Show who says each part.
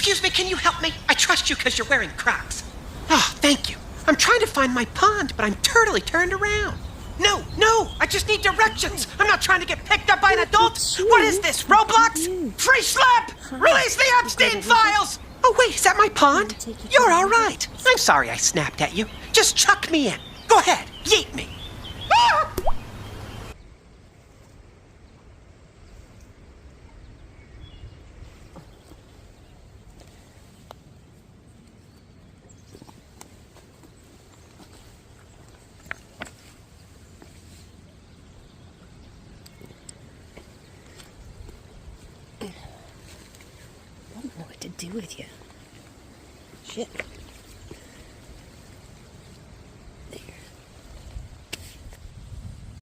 Speaker 1: Excuse me, can you help me? I trust you because you're wearing Crocs. Oh, thank you. I'm trying to find my pond, but I'm totally turned around. No, I just need directions. I'm not trying to get picked up by an adult. What is this, Roblox? Free slap! Release the Epstein files! Oh, wait, is that my pond? You're all right. I'm sorry I snapped at you. Just chuck me in. Go ahead, yeet me. Ah!
Speaker 2: I don't know what to do with you. Shit.